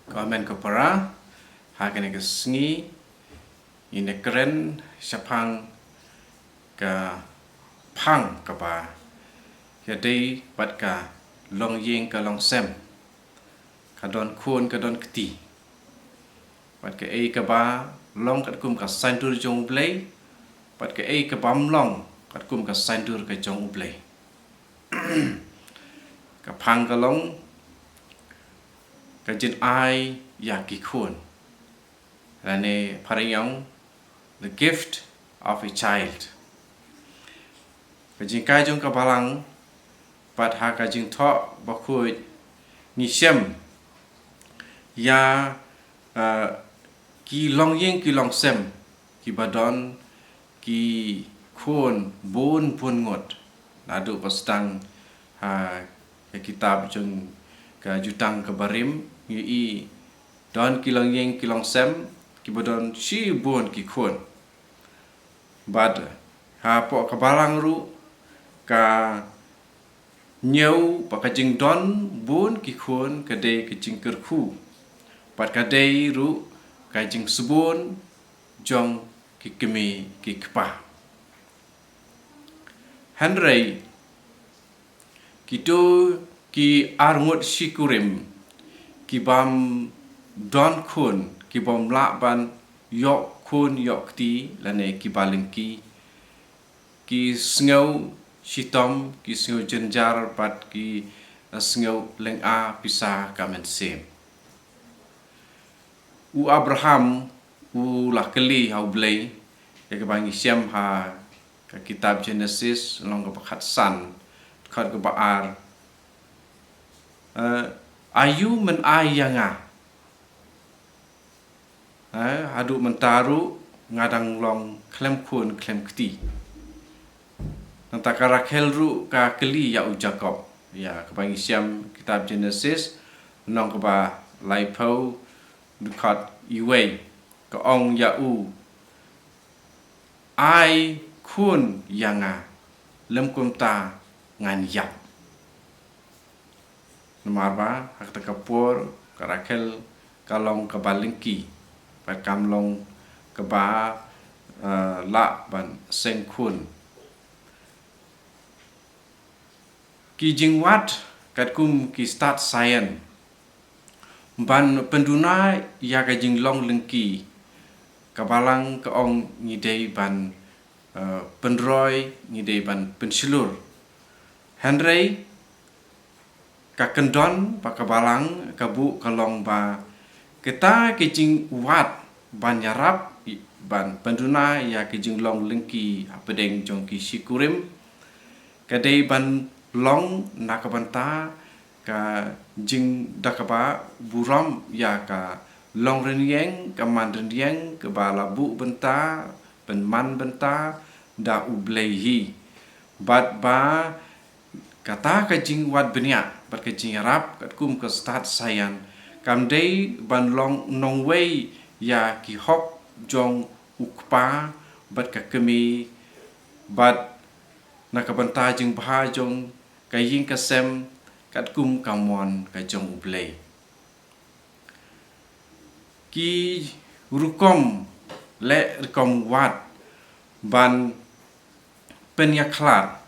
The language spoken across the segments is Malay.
Komen kopara hakene ke sngi ine keren syapang ka pang kapa jadi bat ka long ying ka long sem ka don kun ka don kti bat ka ei ka ba long kat kum ka santur jong blei bat ka ei ka bam long kat kum ka santur ka jong blei ka pang ka long ka jin ai ya ki kun rane parayong the gift of a child ka jin kai jong ka balang pat ha ka jin tho ba khu ni sem ya ki long yeng ki long sem ki badon ki kun bun pun ngot nadu pastang ha ka kitab jong ka jutang ka barim yi don ki long yeng ki long sem ki badon shi bun ki kun bad ha po ka balang ru ka nhiều và cái chừng đón bốn cái khuôn cái đây cái chừng cơ khu và cái đây ru cái chừng subon trong cái kemi cái kpa Henry kito ki arngot shikurim ki bam don khun ki bom la ban yok khun yok ti lane ki balengki ki sngo Shitom ki singo jenjar pat ki singo leng a pisa kamen sem. U Abraham u lakeli hau blei ya ke bangi siam ha ka kitab Genesis long ka pakhat san khat ka baar ayu men ayanga hadu mentaru ngadang long klem kun klem kti Nanta ka Rakhel ru ka keli ya u Jacob ya ka bangi siam kitab Genesis nong ka ba laipo dukat iwe ka ong ya u ai kun yanga lem kumta ngan yap nomor ba hak ta kapur ka Rakhel ka long ka balingki pa kam long ka ba la ban seng kun ki jingwat kat kum ki start science ban penduna ya ka jinglong lengki kabalang ka ong ngidei ban pendroi ngidei ban pensilur Henry ka kendon pa kabalang kabu kalong ba kita ki jingwat ban yarap ban penduna ya ki jinglong lengki apedeng jong ki sikurim kadei ban long nakabanta ka jing dakaba buram ya ka long renyeng ka man renyeng ka bala bu benta penman benta da ublehi bat ba kata ka jing wat benya bat ka jing rap kat kum ka start sayan kam dei ban long nong wei ya ki hok jong ukpa bat ka kemi bat nakabanta jing bha jong ka yin ka sem kat kum kamon ka jong ublei ki rukom le rukom wat ban penyaklat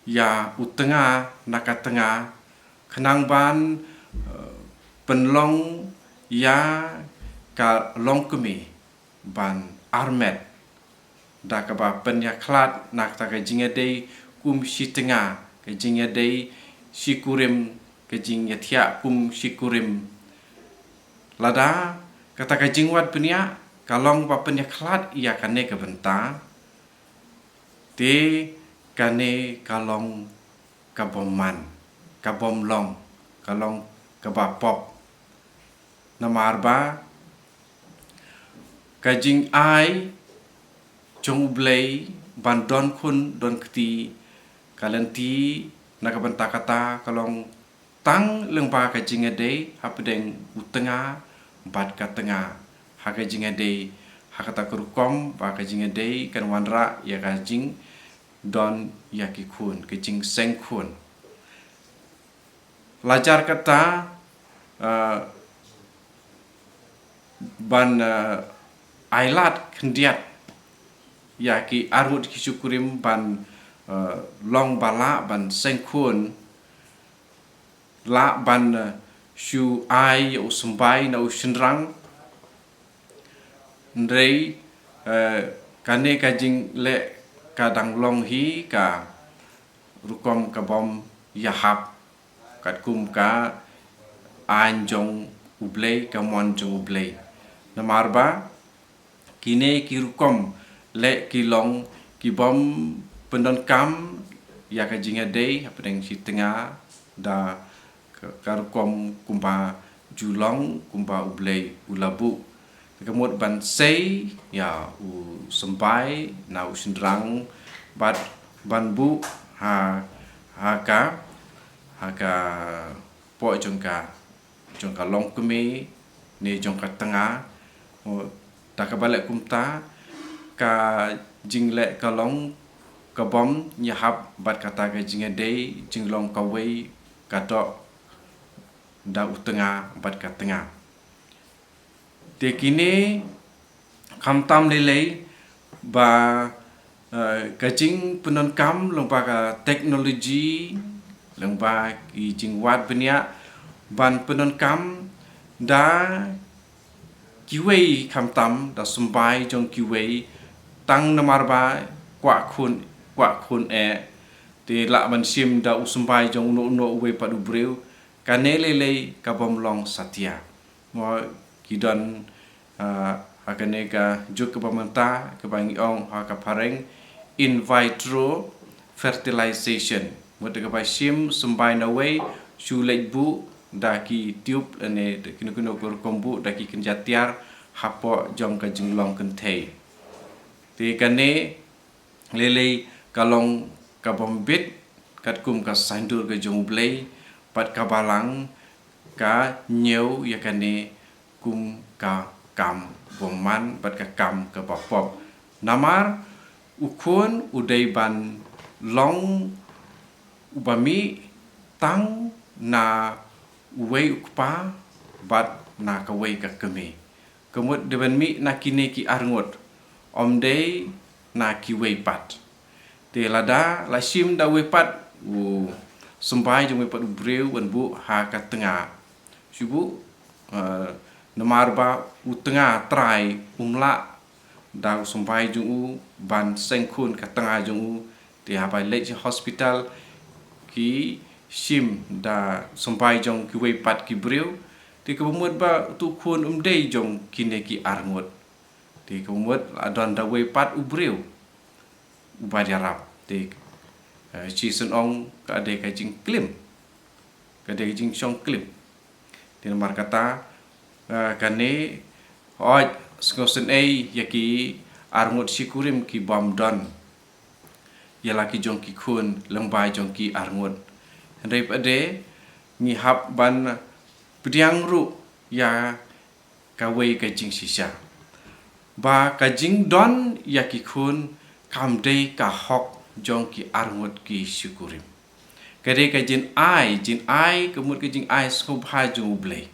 ya utenga nakatenga khnang ban penlong ya ka long kemi ban armet da ka ba penyaklat nak ta ka jingade kum shitenga ke jing dei sikurim ke jing thia kum sikurim lada kata ka jingwat punya kalong pa punya klat ia kane ke benta te kane kalong ka bomman ka bomlong kalong ka bapop namarba ka jing ai jong blei bandon kun don kti kalanti nakabanta kata kalong tang lengpa ka jingade hapdeng utenga bat ka tenga haka jingade hakata kerukom ba ka jingade kan wanra ya ka jing don ya ki kun ke jing seng kun lajar kata ban ailat kendiat ya ki arut ki syukurim ban long bala ban sengkun la ban shu ai o sembai na ushenrang ndrei kane kajing le kadang long hi ka rukom ka bom yahap kat kum ka anjong ublei ka mon jong ublei namarba kine ki rukom le ki long ki bom pendon kam ya kajing adei apeng si tengah da karukom kumpa julong kumpa ublei ulabu kemut ban sei ya u sembai na u sendrang bat ban bu ha ka po jongka long kemi ni jongka tengah ta ka balek kumta ka jingle ka long ka bom nyahap bat kata ka jingade jinglong ka wei ka dok da u tengah bat ka tengah te kini kamtam lelei ba kajing penon kam lomba ka teknologi lomba ki jingwat benia ban penon kam da kiwei kamtam da sumbai jong kiwei tang namarba kwa khun te la ban sim da usumbai jong no we padu breu kanele lei ka bom long satia mo kidon akaneka juk ke pemerintah ke bangi ong ka pareng in vitro fertilization mute ka sim sumbai na we shu bu da ki tube ane kinu kombu da ki kenjatiar hapo jong ka jinglong kentei te kane lele kalong ka bombit kat kum ka sandur ka jong blei pat ka balang ka nyeu ya kane kum ka kam boman pat ka kam ka bapop namar ukun udai ban long ubami tang na uwei ukpa bat na ka wei ka kemi kemut deban mi na kine ki arngot omdei na ki wei pat te lada la sim da wei pat u sembai jong wei pat breu wan bu ha ka tengah subu namarba u tengah trai umla da sembai jong u ban sengkun ka tengah jong u te ha bai lech hospital ki sim da sembai jong ki wei pat ki breu te kemut ba tu kun umdei jong kine ki arngot te kemut adon da wei pat u breu ubadi arab te chi sun ong ka ade ka jing klim ka ade jing song klim te mar kata kane oj skosen ei yaki arngot sikurim ki bom don yala ki jong ki khun lembai jong ki arngot ndai pade ngi hap ban pdiang ru ya ka wei ka jing sisa ba ka jing don yaki khun kam dei ka hok jong ki arngot ki syukurim kade ka jin ai kemut ka jing ai skop ha jong blei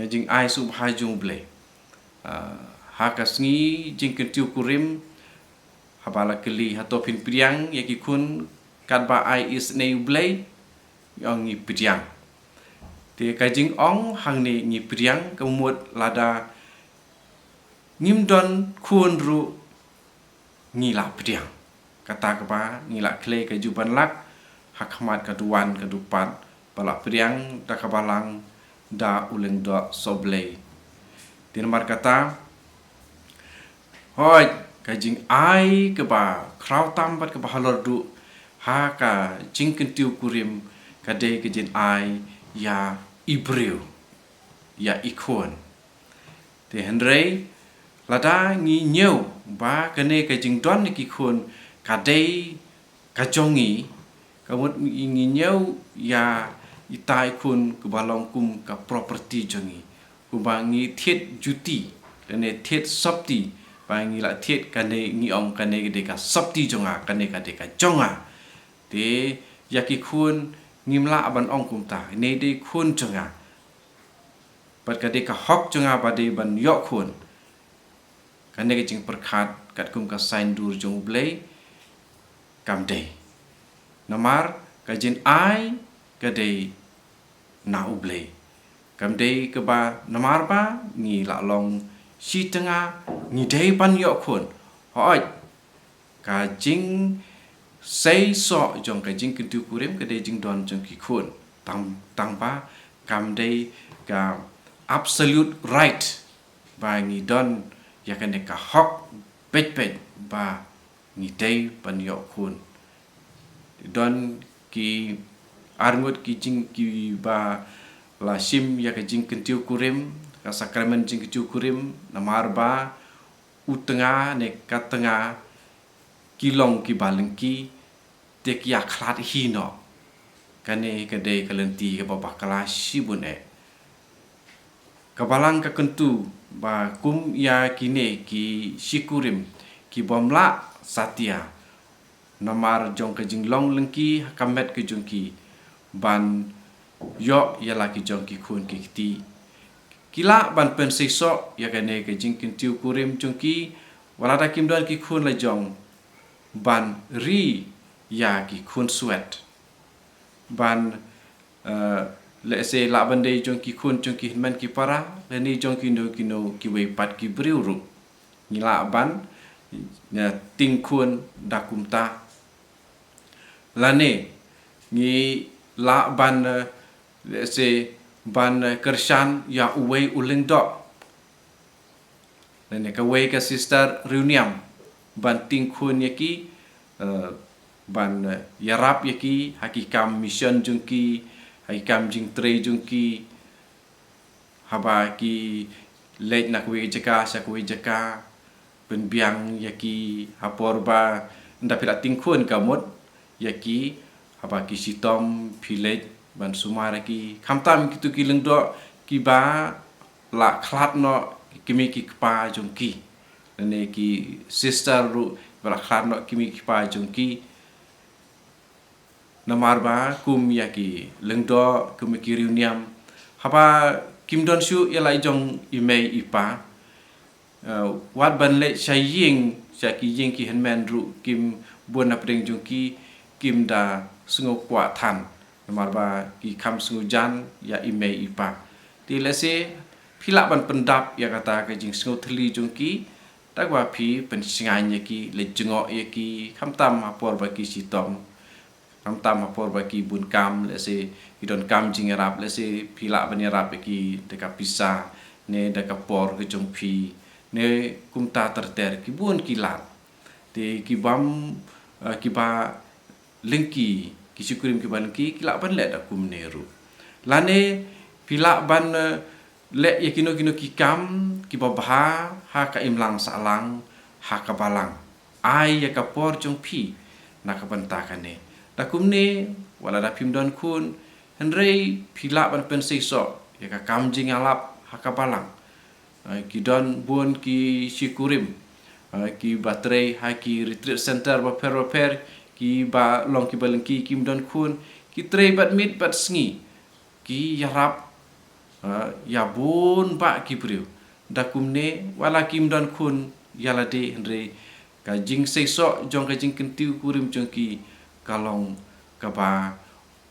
jing ai sub ha jong blei ha ka sngi jing kentiu kurim habala keli hatopin priang yaki kun kat ba ai is nei blei yong ngi priang te ka jing ong hang ni ngi priang kemut lada ngim don kun ru ngila priang kata kapa ngila kle ka juban lak hakmat kaduan kadupat balak priang da kabalang da uleng do soblei tinmar kata hoi kajing ai ke ba kraw tambat ke ba halor du ha ka jing kentiu kurim kade ke jin ai ya ibreu ya ikon te henrei lada ngi nyeu ba kane ka jing don ki khun kade ka jongi kamut ngi nyeu ya itai kun ke balong kum ka property jongi kubangi thiet juti kane thiet sapti bangi la thiet kane ngi om kane de ka sapti jonga kane ka de ka jonga te yaki khun ngimla aban ong kum ta ne de khun jonga bat kade ka hok junga bade ban yok khun kane ke jing perkhat kat kum ka sign dur jong blei kam dei namar ka jin ai kade na ublei kam dei ke ba namar ba ni la long si tengah ni dei pan yok khun hoi ka jing say so jong ka jing kintu kurim ka dei jing don jong ki khun tang ba kam dei ka absolute right ba ngi don ya kan ka hok pet ba ngi dei pan yok khun don ki arngut ki jing ki ba la sim ya ka jing kintu kurim ka sakramen jing kintu kurim namar ba utenga ne ka tengah kilong ki balengki te ki akhlat hino kane kade kalenti ka baba kala sibun kabalang ka kentu ba kum ya kine ki sikurim ki bomla satia namar jong ka jinglong lengki kamet ke jongki ban yo ya la ki jongki khun ki ti kila ban pen seiso ya kane ka jingkin tiu kurim jongki wala da kim don ki khun la jong ban ri ya ki khun sweat ban let's say la bande jong ki khun jong ki man ki para le ni jong ki no ki we pat ki briu ru ni la ban na ting khun da kum ta la ne ni la ban let's say ban kershan ya uwe uling do le ne ka we ka sister reuniam ban ting khun yaki ban yarap yaki hakikam mission jungki hakikam jing tre jungki haba ki lej nak we jaka sa we jaka ben biang yaki hapor ba ndapila ting khun kamot yaki haba ki sitom philej ban sumara ki khamtam kitu ki lengdo ki ba la khlat no kimi ki pa jungki ne ki sister ru bala khlat no kimi ki pa jungki namar ba kum yaki lengdo kum ki reuniam haba kim don shu yalai jong imei ipa wat ban le saying saki ying ki henman ru kim bon apring jungki kim da sungo kwa than namar ba ki kham sungo jan ya imei ipa ti lese phila ban pendap ya kata ka jing sungo thli jungki takwa phi pen singan yaki le jengo yaki khamtam apor ba ki sitom khamtam apor ba ki bun kam lese idon kam jing rap lese phila ban rap ki deka pisa ne deka por ke jong phi ne kumta terter ki bun ki lat te ki bam ki ba lengki ki syukurim ki ban ki la ban le da kum neru lane phila ban le yakino kino ki kam ki babha ha ka imlang salang ha ka balang ai ya ka por jong phi na ka banta kane da kum ne wala da pim don kun henrei phila ban pen seiso ya ka kam jing alap ha ka balang ki don bun ki syukurim ki baterai ha ki retreat center ba per ki ba long ki balengki kim don kun ki trei bat mit bat sngi ki yarap ya bun ba ki priu da kumne wala kim don kun yala de henre ka jing seiso jong ka jing kentiu kurim jong ki kalong ka ba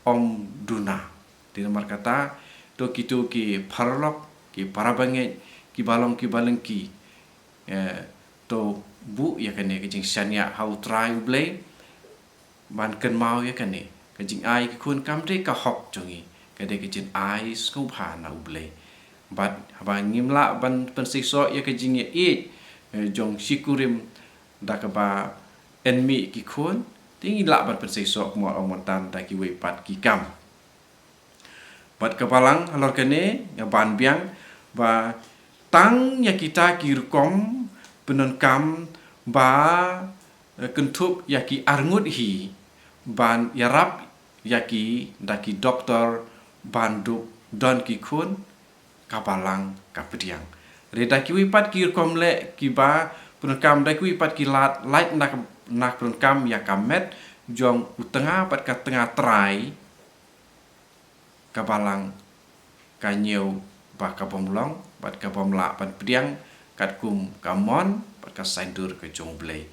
om duna di nomor kata to kitu ki parlok ki parabange ki balong ki balengki to bu ya kane ka jing sanya how try blay ban ken mau ya kane ka jing ai ki kun kam de ka hok jongi ka de ki jin ai sku pha na blay bat haba ngimla ban pensiso ya ka jing ye jong sikurim da ka ba enmi ki kun tingi la ban pensiso mo omontan da ki we pat ki kam bat kapalang alor kane ya ban biang ba tang ya kita kirkom penon kam ba kentup ya ki arngut hi ban yarap ya ki daki doktor banduk don ki kun kapalang kapediang reda ki wipat kirkom le ki ba penon kam da ki wipat ki lat light nak penon kam ya kamet jong utenga pat ka tengah trai kapalang kanyeu ba kabom long bat kabom la pan priang kat kum kamon bat ka saindur ke jong blei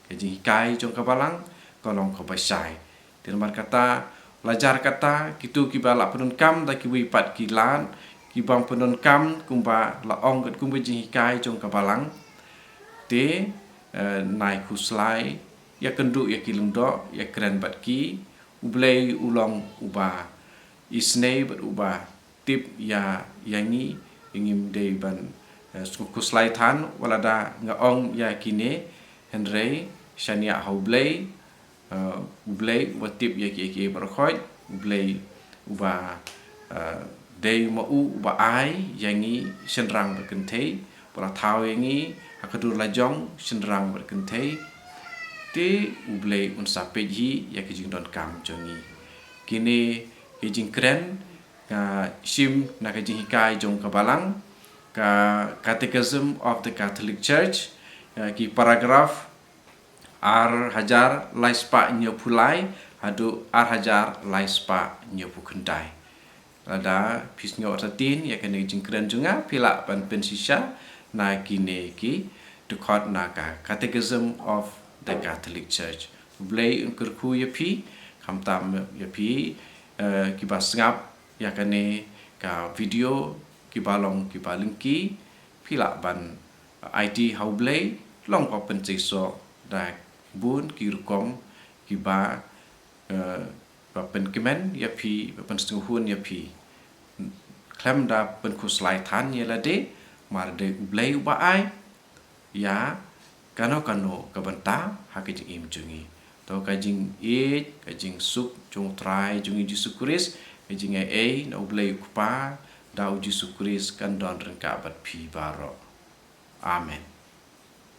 ke jing kai jong kabalang kolong ko basai tin bar kata belajar kata kitu ki bala penun kam da ki wi pat ki lan ki bang penun kam kumba la ong kat kum jing kai jong kabalang te nai kuslai ya kendu ya kilungdo ya keren bat ki ublei ulong uba isnei bat uba tip ya yangi ingim dei ban kuslai than walada ngaong ya kine henrei shania haublei ublei watip ya ki berkhoi ublei uba dei mau uba ai yangi senrang berkentei pula thau yangi akadur lajong senrang berkentei te ublei unsape hi ya kijing don kam jongi kini kijing kren ka sim na kijing hikai jong kabalang ka Catechism of the Catholic Church ki paragraf ar hajar laispa nyopulai hadu ar hajar laispa nyopukendai ada pisnyo tatin ya kene kijing kren jonga pila pan pensisha na kine ki dekot na ka Catechism of the Catholic Church. Blay unkurku yapi kamtam yapi kibas ngap ya kane ka video kibalong kibalingki pila ban IT how blay long open so da bun kirukom kiba pen kemen yapi pen setengahun yapi klem da pen kuslai than yelade mar de blay ba ai ya kano kabanta hakijing im jungi to kajing kajing suk jung trai jungi Yesus Kristus kajing na ublei kupa da Yesus Kristus kan don rengka bat pi baro amen.